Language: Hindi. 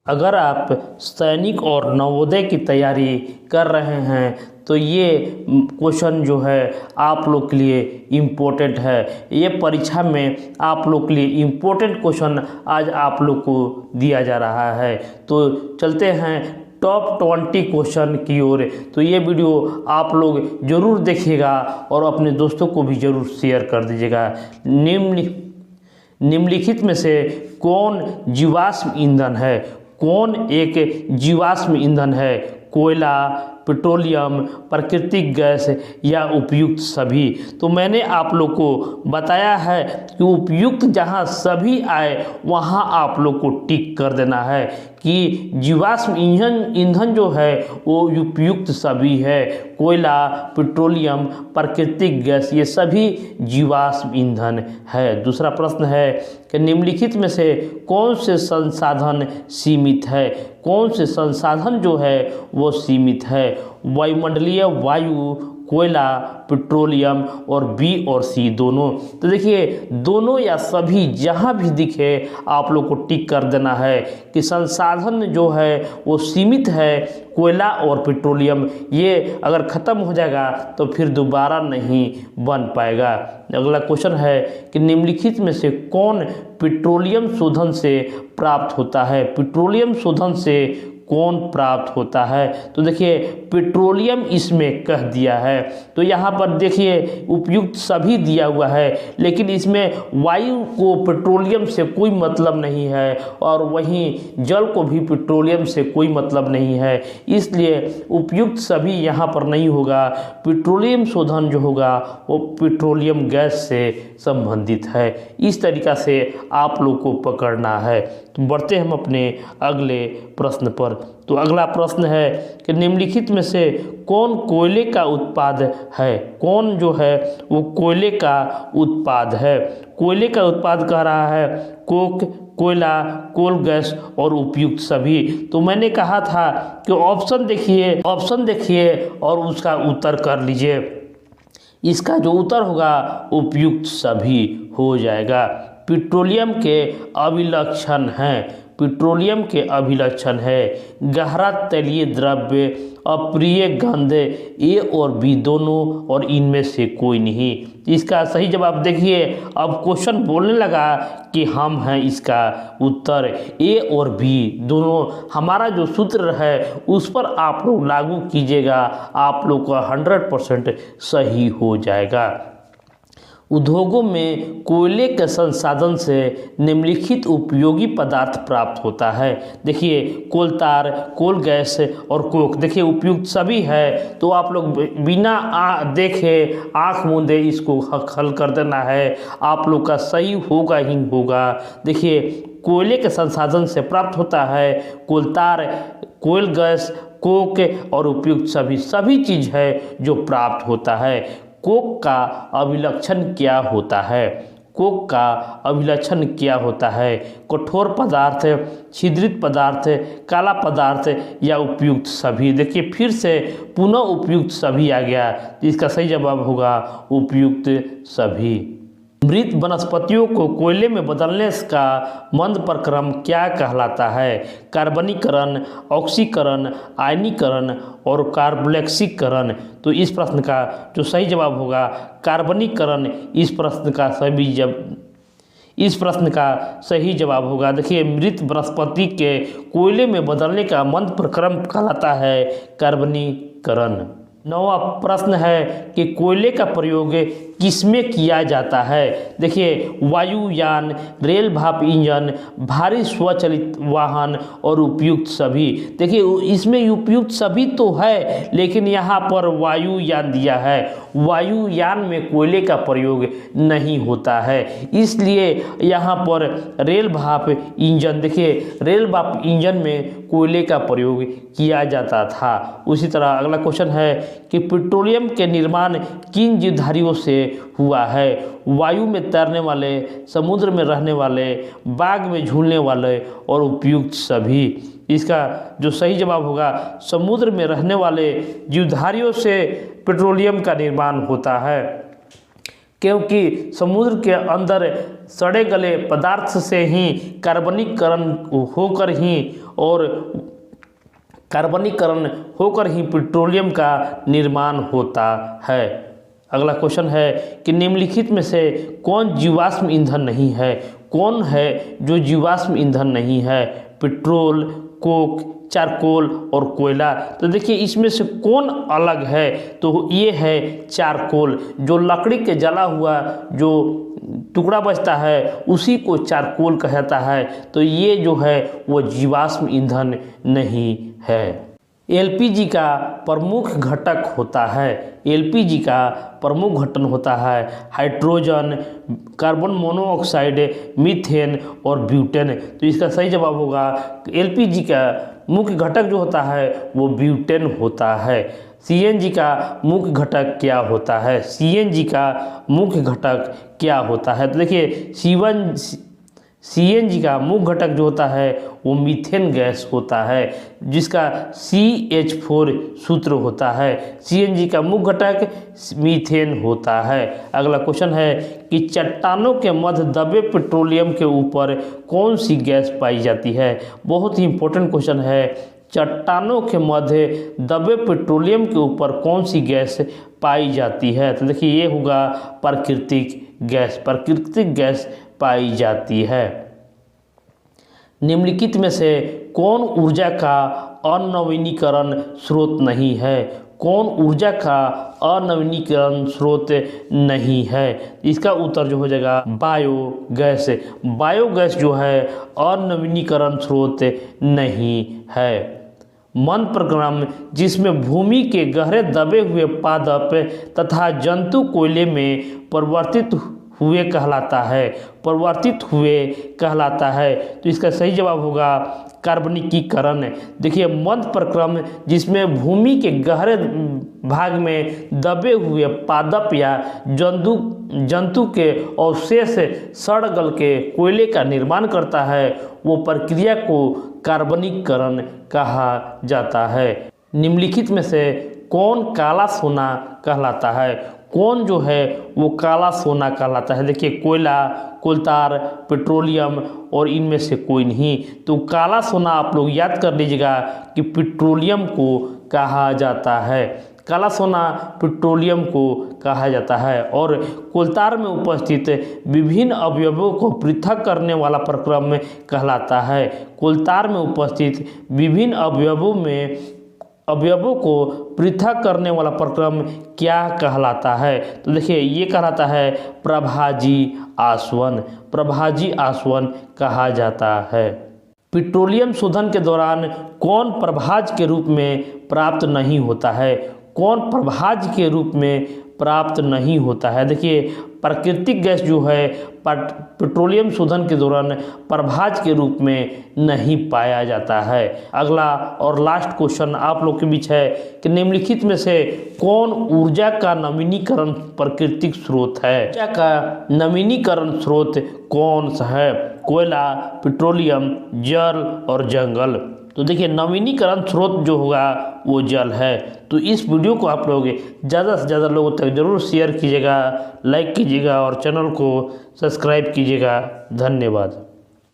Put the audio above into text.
अगर आप सैनिक और नवोदय की तैयारी कर रहे हैं तो ये क्वेश्चन जो है आप लोग के लिए इम्पोर्टेंट है। ये परीक्षा में आप लोग के लिए इम्पोर्टेंट क्वेश्चन आज आप लोग को दिया जा रहा है। तो चलते हैं टॉप 20 क्वेश्चन की ओर। तो ये वीडियो आप लोग ज़रूर देखिएगा और अपने दोस्तों को भी ज़रूर शेयर कर दीजिएगा। निम्नलिखित में से कौन जीवाश्म ईंधन है? कौन एक जीवाश्म ईंधन है? कोयला, पेट्रोलियम, प्राकृतिक गैस या उपयुक्त सभी? तो मैंने आप लोग को बताया है कि उपयुक्त जहां सभी आए वहां आप लोग को टिक कर देना है कि जीवाश्म ईंधन जो है वो उपयुक्त सभी है। कोयला, पेट्रोलियम, प्राकृतिक गैस ये सभी जीवाश्म ईंधन है। दूसरा प्रश्न है कि निम्नलिखित में से कौन से संसाधन सीमित है? कौन से संसाधन जो है वो सीमित है? वायुमंडलीय वायु, कोयला, पेट्रोलियम और बी और सी दोनों। तो देखिए दोनों या सभी जहाँ भी दिखे आप लोग को टिक कर देना है कि संसाधन जो है वो सीमित है। कोयला और पेट्रोलियम ये अगर ख़त्म हो जाएगा तो फिर दोबारा नहीं बन पाएगा। अगला क्वेश्चन है कि निम्नलिखित में से कौन पेट्रोलियम शोधन से प्राप्त होता है? पेट्रोलियम शोधन से कौन प्राप्त होता है? तो देखिए पेट्रोलियम इसमें कह दिया है। तो यहाँ पर देखिए उपयुक्त सभी दिया हुआ है, लेकिन इसमें वायु को पेट्रोलियम से कोई मतलब नहीं है और वहीं जल को भी पेट्रोलियम से कोई मतलब नहीं है, इसलिए उपयुक्त सभी यहाँ पर नहीं होगा। पेट्रोलियम शोधन जो होगा वो पेट्रोलियम गैस से संबंधित है। इस तरीक़ा से आप लोग को पकड़ना है। तो बढ़ते हम अपने अगले प्रश्न पर। तो अगला प्रश्न है कि निम्नलिखित में से कौन कोयले का उत्पाद है? कौन जो है वो कोयले का उत्पाद है? कोयले का उत्पाद कह रहा है कोक, कोयला, कोल गैस और उपयुक्त सभी। तो मैंने कहा था कि ऑप्शन देखिए और उसका उत्तर कर लीजिए। इसका जो उत्तर होगा उपयुक्त सभी हो जाएगा। पेट्रोलियम के अभिलक्षण हैं। पेट्रोलियम के अभिलक्षण है गहरा तैलीय द्रव्य, अप्रिय गंध, ए और बी दोनों और इनमें से कोई नहीं। इसका सही जवाब देखिए। अब क्वेश्चन बोलने लगा कि हम हैं इसका उत्तर ए और बी दोनों। हमारा जो सूत्र है उस पर आप लोग लागू कीजिएगा, आप लोग का 100% सही हो जाएगा। उद्योगों में कोयले के संसाधन से निम्नलिखित उपयोगी पदार्थ प्राप्त होता है। देखिए कोलतार, कोल गैस और कोक। देखिए उपयुक्त सभी है, तो आप लोग बिना देखे आँख मूंदे इसको हल कर देना है। आप लोग का सही होगा ही होगा। देखिए कोयले के संसाधन से प्राप्त होता है कोलतार, कोल गैस, कोक और उपयुक्त सभी चीज़ है जो प्राप्त होता है। कोक का अभिलक्षण क्या होता है? कोक का अभिलक्षण क्या होता है? कठोर पदार्थ, छिद्रित पदार्थ, काला पदार्थ या उपयुक्त सभी? देखिए फिर से पुनः उपयुक्त सभी आ गया। इसका सही जवाब होगा उपयुक्त सभी। मृत वनस्पतियों को कोयले में बदलने का मंद प्रक्रम क्या कहलाता है? कार्बनीकरण, ऑक्सीकरण, आयनीकरण और कार्बोक्सीकरण। तो इस प्रश्न का जो सही जवाब होगा कार्बनीकरण। इस प्रश्न का सही जवाब होगा। देखिए मृत वनस्पति के कोयले में बदलने का मंद प्रक्रम कहलाता है कार्बनीकरण। नौवां प्रश्न है कि कोयले का प्रयोग किसमें किया जाता है? देखिए वायुयान, रेल भाप इंजन, भारी स्वचालित वाहन और उपयुक्त सभी। देखिए इसमें उपयुक्त सभी तो है, लेकिन यहाँ पर वायुयान दिया है। वायुयान में कोयले का प्रयोग नहीं होता है, इसलिए यहाँ पर रेल भाप इंजन। देखिए रेल भाप इंजन में कोयले का प्रयोग किया जाता था। उसी तरह अगला क्वेश्चन है कि पेट्रोलियम के निर्माण किन जीवधारियों से हुआ है? वायु में तैरने वाले, समुद्र में रहने वाले, बाग में झूलने वाले और उपयुक्त सभी। इसका जो सही जवाब होगा समुद्र में रहने वाले जीवधारियों से पेट्रोलियम का निर्माण होता है, क्योंकि समुद्र के अंदर सड़े गले पदार्थ से ही कार्बनीकरण होकर ही और कार्बनीकरण होकर ही पेट्रोलियम का निर्माण होता है। अगला क्वेश्चन है कि निम्नलिखित में से कौन जीवाश्म ईंधन नहीं है? कौन है जो जीवाश्म ईंधन नहीं है? पेट्रोल, कोक, चारकोल और कोयला। तो देखिए इसमें से कौन अलग है? तो ये है चारकोल। जो लकड़ी के जला हुआ जो टुकड़ा बचता है उसी को चारकोल कहा जाता है। तो ये जो है वो जीवाश्म ईंधन नहीं है। एलपीजी का प्रमुख घटक होता है। एलपीजी का प्रमुख घटक होता है हाइड्रोजन, कार्बन मोनोऑक्साइड, मीथेन और ब्यूटेन। तो इसका सही जवाब होगा एलपीजी का मुख्य घटक जो होता है वो ब्यूटेन होता है। सीएनजी का मुख्य घटक क्या होता है? सीएनजी का मुख्य घटक क्या होता है? तो देखिए सीएनजी का मुख्य घटक जो होता है वो मीथेन गैस होता है, जिसका CH4 सूत्र होता है। सीएनजी का मुख्य घटक मीथेन होता है। अगला क्वेश्चन है कि चट्टानों के मध्य दबे पेट्रोलियम के ऊपर कौन सी गैस पाई जाती है? बहुत ही इंपॉर्टेंट क्वेश्चन है। चट्टानों के मध्य दबे पेट्रोलियम के ऊपर कौन सी गैस पाई जाती है? तो देखिए ये होगा प्राकृतिक गैस। प्राकृतिक गैस पाई जाती है। निम्नलिखित में से कौन ऊर्जा का अनवीनीकरण स्रोत नहीं है? कौन ऊर्जा का अनवीनीकरण स्रोत नहीं है? इसका उत्तर जो हो जाएगा बायोगैस। बायोगैस जो है अनवीनीकरण स्रोत नहीं है। मंद प्रक्रम जिसमें भूमि के गहरे दबे हुए पादप तथा जंतु कोयले में परिवर्तित हुए कहलाता है। परिवर्तित हुए कहलाता है। तो इसका सही जवाब होगा कार्बनिकीकरण। देखिए मध्य प्रक्रम जिसमें भूमि के गहरे भाग में दबे हुए पादप या जंतु के अवशेष सड़ गल के कोयले का निर्माण करता है, वो प्रक्रिया को कार्बनिकीकरण कहा जाता है। निम्नलिखित में से कौन काला सोना कहलाता है? कौन जो है वो काला सोना कहलाता है? देखिए कोयला, कोलतार, पेट्रोलियम और इनमें से कोई नहीं। तो काला सोना आप लोग याद कर लीजिएगा कि पेट्रोलियम को कहा जाता है। काला सोना पेट्रोलियम को कहा जाता है। और कोलतार में उपस्थित विभिन्न अवयवों को पृथक करने वाला प्रक्रम कहलाता है। कोलतार में उपस्थित विभिन्न अवयवों को पृथक करने वाला प्रक्रम क्या कहलाता है? तो देखिए ये कहलाता है प्रभाजी आसवन। प्रभाजी आसवन कहा जाता है। पेट्रोलियम शोधन के दौरान कौन प्रभाज के रूप में प्राप्त नहीं होता है? कौन प्रभाज के रूप में प्राप्त नहीं होता है? देखिए प्राकृतिक गैस जो है पेट्रोलियम शोधन के दौरान प्रभाज के रूप में नहीं पाया जाता है। अगला और लास्ट क्वेश्चन आप लोग के बीच है कि निम्नलिखित में से कौन ऊर्जा का नवीनीकरण प्राकृतिक स्रोत है? ऊर्जा का नवीनीकरण स्रोत कौन सा है? कोयला, पेट्रोलियम, जल और जंगल। तो देखिए नवीनीकरण स्रोत जो होगा वो जल है। तो इस वीडियो को आप लोग ज़्यादा से ज़्यादा लोगों तक ज़रूर शेयर कीजिएगा, लाइक कीजिएगा और चैनल को सब्सक्राइब कीजिएगा। धन्यवाद।